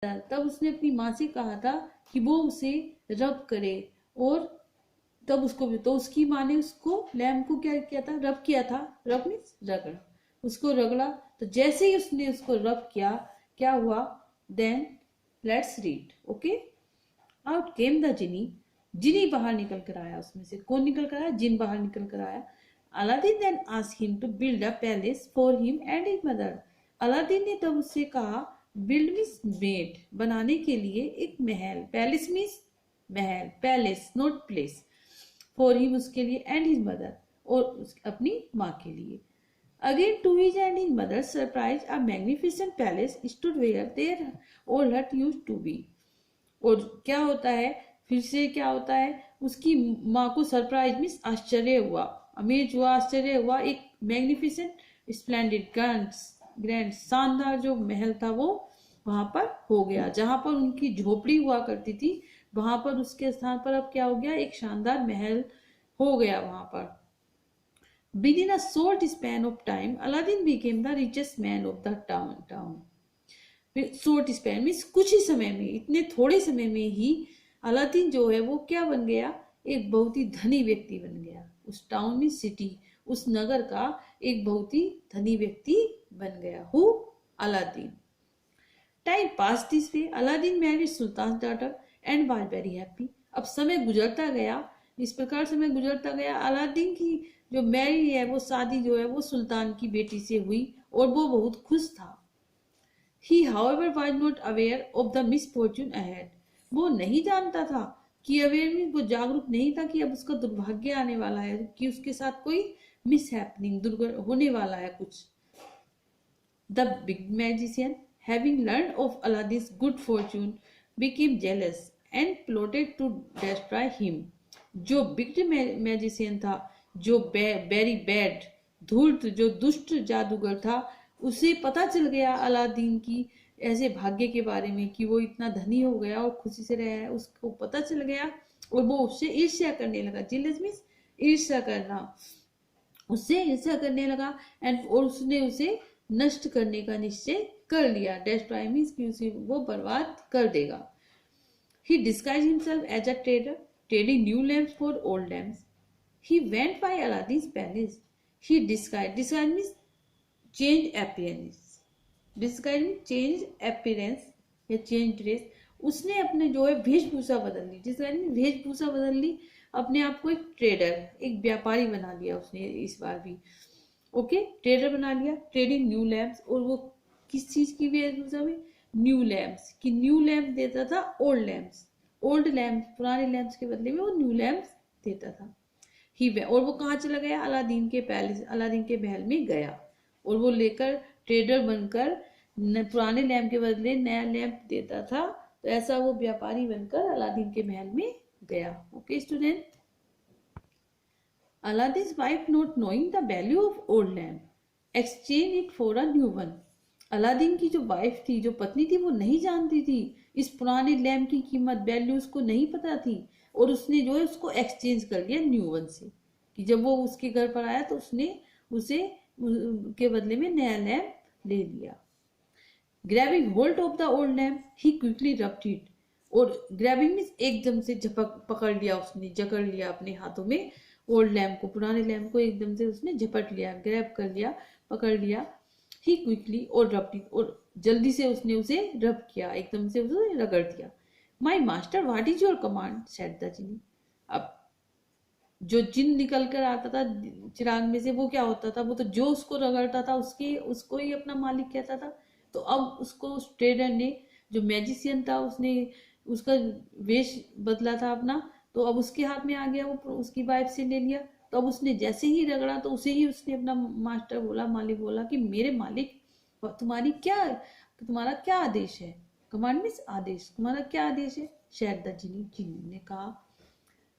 तब उसने अपनी माँ से कहा था कि वो उसे रब करे, और तब उसको भी, तो उसकी माँ ने उसको लैम्प को क्या किया था, रब किया था, रब मीन्स रगड़ा, उसको रगड़ा। तो जैसे ही उसने उसको रब किया, क्या हुआ, then let's read, okay. Out came the genie, genie बाहर निकल कर आया, उसमें से कौन निकल कर आया, जिन बाहर निकल कर आया। Aladdin then asked him to build a palace for him and his mother. Aladdin ने तब उससे कहा, बिल्ड मीन्स मेड, बनाने के लिए एक महल, palace means Mahal, palace not place, for him उसके लिए, एंड हिज मदर और अपनी माँ के लिए। Again to his and his mother's surprise, a magnificent palace stood where their old hut used to be. और क्या होता है, फिर से क्या होता है, उसकी माँ को सरप्राइज मीन्स आश्चर्य हुआ, अमेज हुआ, आश्चर्य हुआ, एक मैग्निफिसेंट स्प्लेंडिड ग्रैंड शानदार जो महल था वो वहां पर हो गया। जहां पर उनकी झोपड़ी हुआ करती थी, वहां पर उसके स्थान पर अब क्या हो गया, एक शानदार महल हो गया वहां पर। Within a short span of time, Aladdin became the richest man of the town. Short span means कुछ ही समय में, इतने थोड़े समय में ही अलादीन जो है वो क्या बन गया, एक बहुत ही धनी व्यक्ति बन गया। उस टाउन में, सिटी, उस नगर का एक बहुत ही धनी व्यक्ति बन गया। Who, Aladdin. Time pass this way, Aladdin married Sultan daughter and was very happy. अब समय गुजरता गया, इस प्रकार समय गुजरता गया, अलादीन की जो मैरी है, वो शादी जो है वो सुल्तान की बेटी से हुई और वो बहुत खुश था। He however was not aware of the misfortune ahead. वो नहीं जानता था कि, अवेयर में वो जागरूक नहीं था कि अब उसका दुर्भाग्य आने वाला है, कि उसके साथ कोई मिस हैपनिंग होने वाला है कुछ। The big magician, having learned of Aladdin's good fortune, became jealous and plotted to destroy him. जो बिग मैजिशियन था, जो वेरी बैड, धूर्त, जो दुष्ट जादूगर था, उसे पता चल गया अलादीन की ऐसे भाग्य के बारे में कि वो इतना धनी हो गया और खुशी से रहा है, उसको पता चल गया और वो उससे ईर्ष्या करने लगा। जेलस मीन्स ईर्ष्या करना, उससे ईर्ष्या करने लगा एंड और उसने उसे नष्ट करने का निश्चय कर लिया। डिस्ट्रॉय मीन्स कि उसे वो बर्बाद कर देगा। He disguised himself as a trader, trading new lamps for old lamps. He went by Aladdin's palace. He disguised means change appearance. Disguise means change appearance या change dress. उसने अपने जो है वेशभूषा बदल ली, डिस्गाइज में वेशभूषा बदल ली, अपने आप को एक ट्रेडर, एक व्यापारी बना लिया उसने इस बार भी। ओके, ट्रेडर बना लिया, ट्रेडिंग न्यू लैम्प्स। और वो किस चीज की वेशभूषा में, न्यू लैम्प्स की, न्यू लैम्प देता था ओल्ड लैम्प्स, ओल्ड लैम्प्स पुराने लैम्प्स के बदले में वो न्यू लैम्प्स देता था। और वो कहाँ चला गया, अलादीन के पैलेस, अलादीन के महल में गया और वो लेकर ट्रेडर बनकर पुराने लैम्प के बदले नया लैम्प देता था। तो ऐसा वो व्यापारी बनकर अलादीन के महल में गया। Okay student, Aladdin's wife, not knowing the value of old lamp, exchanged it for a new one. Aladdin की जो वाइफ थी, जो पत्नी थी, वो नहीं जानती थी इस पुराने लैम्प की कीमत, वैल्यू उसको नहीं पता थी, और उसने जो है उसको एक्सचेंज कर लिया न्यू वन से। कि जब वो उसके घर पर आया तो उसने उसे के बदले में नया लैम्प ले लिया। Grabbing hold of the old lamp, he quickly rubbed it. और ग्रैबिंग मीन्स एकदम से झपक पकड़ लिया उसने, जकड़ लिया अपने हाथों में ओल्ड लैम्प को, पुराने लैम्प को एकदम से उसने झपट लिया, ग्रैब कर लिया, पकड़ लिया। ही क्विकली और रब्ड इट, और जल्दी से उसने उसे रब किया, एकदम से उसे रगड़ दिया। My master, what is your command, said the जिनी। अब जो जिन निकल कर आता था चिराग में से, वो क्या होता था, वो तो जो उसको रगड़ता था उसको ही अपना मालिक कहता था। तो अब उसको उस ट्रेडर ने, जो मैजिशियन था, उसने उसका वेश बदला था अपना, तो अब उसके हाथ में आ गया, वो उसकी वाइफ से ले लिया। तो अब उसने जैसे ही रगड़ा तो उसे ही उसने अपना मास्टर बोला, मालिक बोला कि मेरे मालिक, तुम्हारा क्या आदेश है। कमांड मीन्स आदेश, तुम्हारा क्या आदेश है। शेर द जिनी, जिनी ने कहा,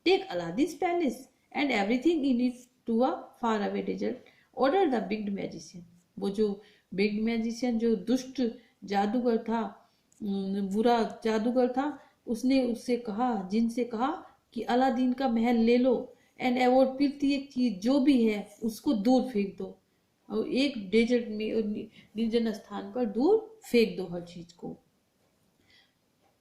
take Aladdin's palace and everything in it to a far away desert, order the big magician. वो जो बिग मैजिशियन, जो दुष्ट जादूगर था, बुरा जादूगर था, उसने उससे कहा, जिनसे कहा कि अलादीन का महल ले लो एंड और प्रत्येक चीज जो भी है उसको दूर फेंक दो, और एक डेजर्ट में, निर्जन स्थान पर दूर फेंक दो हर चीज को।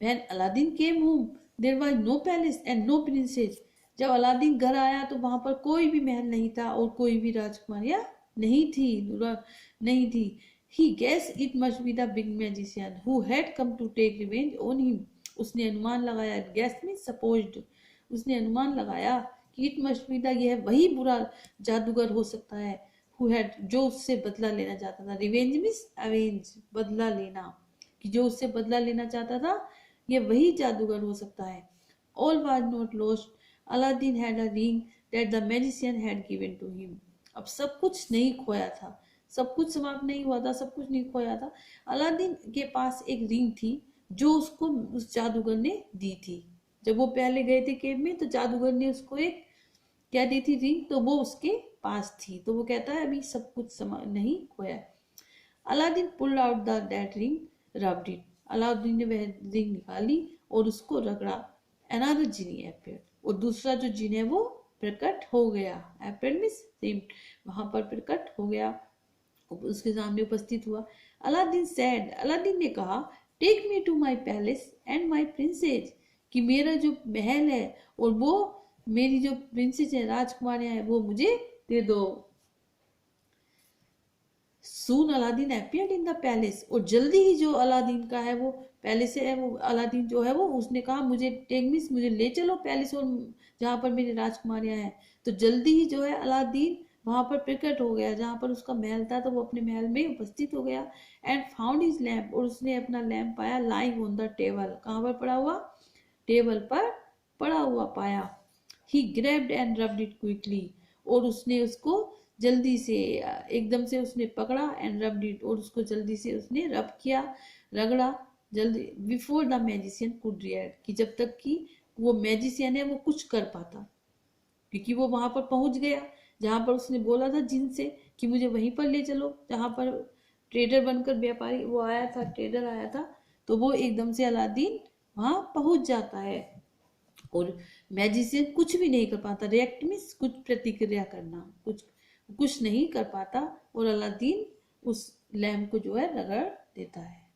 When Aladdin came home, there was no palace and no princess. जब अलादीन घर आया तो वहां पर कोई भी महल नहीं था और कोई भी राजकुमारियां नहीं थी. He guessed it must be the big magician who had come to take revenge on him. उसने अनुमान लगाया. Guess means supposed. उसने अनुमान लगाया कि it must be the, यह वही बुरा जादूगर हो सकता है, who had, जो उससे बदला लेना चाहता था. Revenge means avenge, बदला लेना, कि जो उससे बदला लेना चाहता था ये वही जादूगर हो सकता है. All was not lost. Aladdin had a ring that the magician had given to him. अब सब कुछ नहीं खोया था, सब कुछ समाप्त नहीं हुआ था, सब कुछ नहीं खोया था. अलादीन के पास एक रिंग थी जो उसको उस जादूगर ने दी थी. जब वो पहले गए थे केव में तो जादूगर ने उसको एक क्या दी थी, रिंग, तो वो उसके पास थी. तो वो कहता है अभी सब कुछ नहीं खोया. Aladdin pulled out that ring, rubbed it. Alauddin ने वह रिंग निकाली और उसको रगड़ा. अनदर जिनी अपीयर्ड, और दूसरा जो जिन है वो प्रकट हो गया. अपीयर्ड मींस रिम्ड, वहां पर प्रकट हो गया, उसके सामने उपस्थित हुआ. अलादीन सेड, अलादीन ने कहा, take me to my palace and my princess, कि मेरा जो महल है और वो मेरी जो प्रिंसेस है, राजकुमारियां है, वो मुझे दे दो. Soon Aladdin appeared in the palace, और जल्दी ही जो अलादीन का है वो पैलेस है, वो अलादीन जो है वो उसने कहा मुझे टेक मींस मुझे ले चलो पैलेस और जहाँ पर मेरी राजकुमारियां हैं. तो जल्दी ही जो है अलादीन वहां पर प्रकट हो गया, जहां पर उसका महल था तो वो अपने महल में उपस्थित हो गया. एंड फाउंड हिज लैम्प, और उसने अपना लैम्प पाया लाइंग ऑन द टेबल. कहाँ पर पड़ा हुआ, टेबल पर पड़ा हुआ पाया. He grabbed and rubbed it quickly, और उसने उसको जल्दी से एकदम से उसने पकड़ा. एंड रब्ड इट, और उसको जल्दी से उसने रब किया, रगड़ा जल्दी. Before the magician could react, कि जब तक कि वो मैजिशियन है वो कुछ कर पाता, क्योंकि वो वहां पर पहुंच गया जहां पर उसने बोला था जिनसे कि मुझे वहीं पर ले चलो, जहां पर ट्रेडर बनकर व्यापारी वो आया था, ट्रेडर आया था. तो वो एकदम से अलादीन वहां पहुंच जाता है और मैजिशियन कुछ भी नहीं कर पाता. रिएक्ट मींस कुछ प्रतिक्रिया करना, कुछ नहीं कर पाता, और अलादीन उस लैम्प को जो है रगड़ देता है.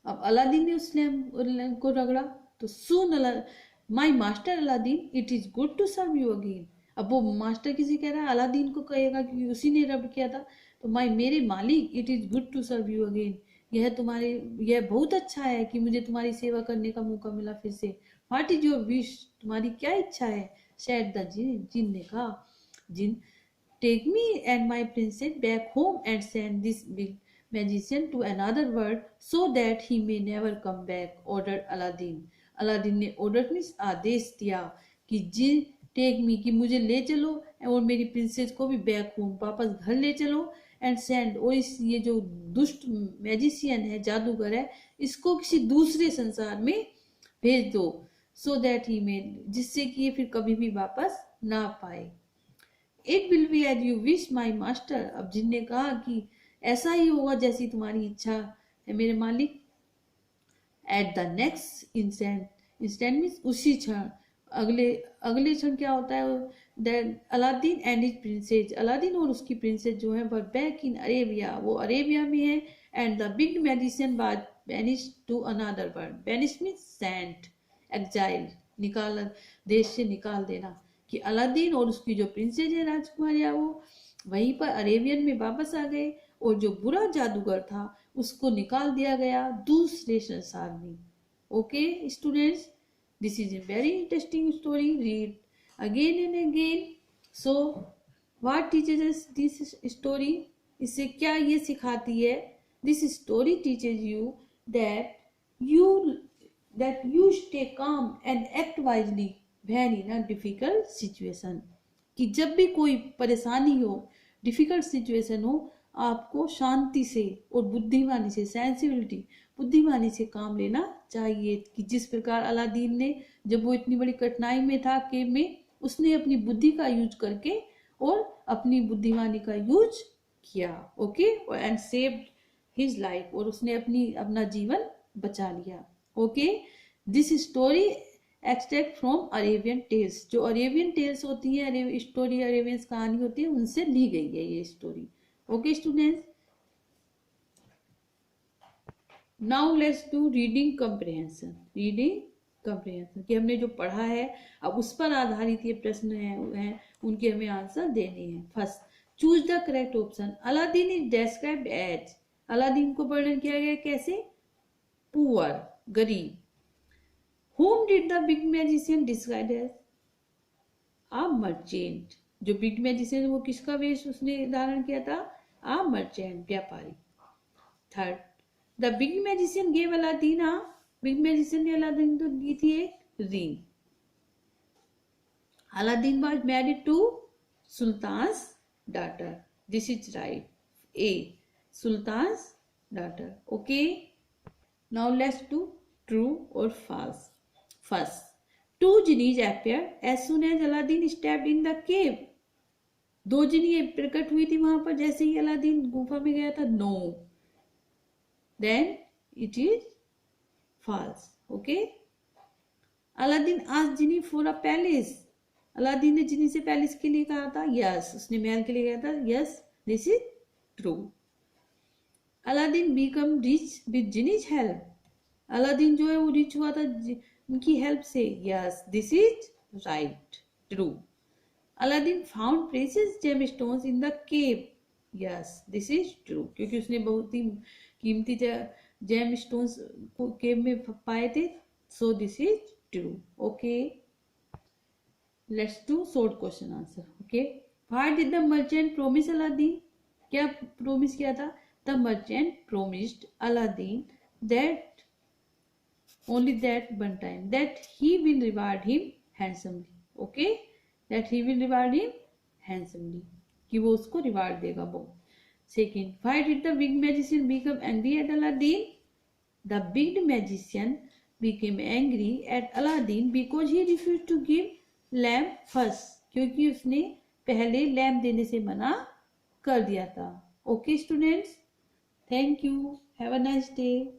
अब अलादीन ने उस लैम्प को रगड़ा तो soon my master Aladdin, it is good to serve you again. अब वो मास्टर किसी कह रहा है, अलादीन को कहेगा क्योंकि उसी ने रब किया था. तो मेरे मालिक, it is good to serve you again, यह बहुत अच्छा है कि मुझे तुम्हारी सेवा करने का मौका मिला फिर से. व्हाट इज योर विश, तुम्हारी क्या इच्छा है. सेड द जिन, जिन ने कहा, jinn, take me and my princess back home and send this big magician to another world so that he may never come back, ordered Aladdin. Aladdin ने order means आदेश दिया कि जिन टेक मी, कि मुझे ले चलो, और मेरी प्रिंसेस को भी बैक होम, वापस घर ले चलो. एंड सेंड, और इस ये जो दुष्ट मैजिशियन है, जादूगर है, इसको किसी दूसरे संसार में भेज दो. सो दैट ही मे, जिससे कि ये फिर कभी भी वापस ना पाए. It will be as you wish my master. अब जिन ने कहा कि ऐसा ही होगा जैसी तुम्हारी इच्छा है मेरे मालिक. At the next instant, instant means उसी क्षण, अगले क्षण क्या होता है, that Aladdin and his princess, Aladdin और उसकी प्रिंसेस जो है वर बैक इन अरेबिया, वो अरेबिया में है. And the big magician was banished to another world. Banished means sent, exile, निकाल, देश से निकाल देना. कि अलादीन और उसकी जो प्रिंसेस है, राजकुमारियां, वो वहीं पर अरेबियन में वापस आ गए, और जो बुरा जादूगर था उसको निकाल दिया गया दूसरे संसार में. Okay students, this is a very interesting story. Read again and again. So what teaches us this story, इससे क्या ये सिखाती है. This story teaches you that you stay calm and act wisely when in a difficult situation. कि जब भी कोई परेशानी हो, डिफिकल्ट सिचुएशन हो, आपको शांति से और बुद्धिमानी से, सेंसिबिलिटी, बुद्धिमानी से काम लेना चाहिए. कि जिस प्रकार अलादीन ने, जब वो इतनी बड़ी कठिनाई में था केव में, उसने अपनी बुद्धि का यूज करके और अपनी बुद्धिमानी का यूज किया. Okay, and saved his life, और उसने अपना जीवन बचा लिया. Okay, this story extract from Arabian tales. जो अरेबियन टेल्स होती है, स्टोरी, अरेबियन कहानी होती है, उनसे ली गई है ये story. Okay students. Now let's do reading comprehension. Reading comprehension कि हमने जो पढ़ा है अब उस पर आधारित ये प्रश्न हैं उनके हमें आंसर देने हैं। First, choose the correct option. Aladdin is described as, Aladdin को वर्णन किया गया कैसे? पुअर, गरीब। Whom did the big magician describe as? A merchant। जो बिग मैजिशियन वो किसका वेश उसने धारण किया था? A merchant, व्यापारी। Third, the big magician gave Aladdin uh, big magician ने अलादीन को दी थी एक ring. Aladdin was married to Sultan's daughter। This is right, A, Sultan's daughter। Okay, now let's do true or false। First, two genies appeared as soon as Aladdin stepped in the cave। दो जिनी प्रकट हुई थी वहां पर जैसे ही Aladdin गुफा में गया था। No, then it is false. Okay, Aladdin asked genie for a palace. Aladdin ने जिनी से पैलेस के लिए कहा था। यस, उसने महल के लिए गया था। Yes, this is true. Aladdin become rich with genie's help. Aladdin जो है वो रिच हुआ था उनकी हेल्प से। Yes, this is right, true. Aladdin found precious gemstones in the cave. Yes, this is true, क्योंकि उसने बहुत ही कीमती जेमस्टोन्स को केव में पाए थे। So this is true. Okay, let's do short question answer. Okay, what did the merchant promise Aladdin? क्या promise किया था? The merchant promised Aladdin that only that one time that he will reward him handsomely। okay, that he will reward him handsomely, कि वो उसको reward देगा वो। Second, why did the big magician become angry at Aladdin? the big magician became angry at Aladdin because he refused to give lamp first। क्योंकि उसने पहले lamp देने से मना कर दिया था। Okay students, thank you, have a nice day.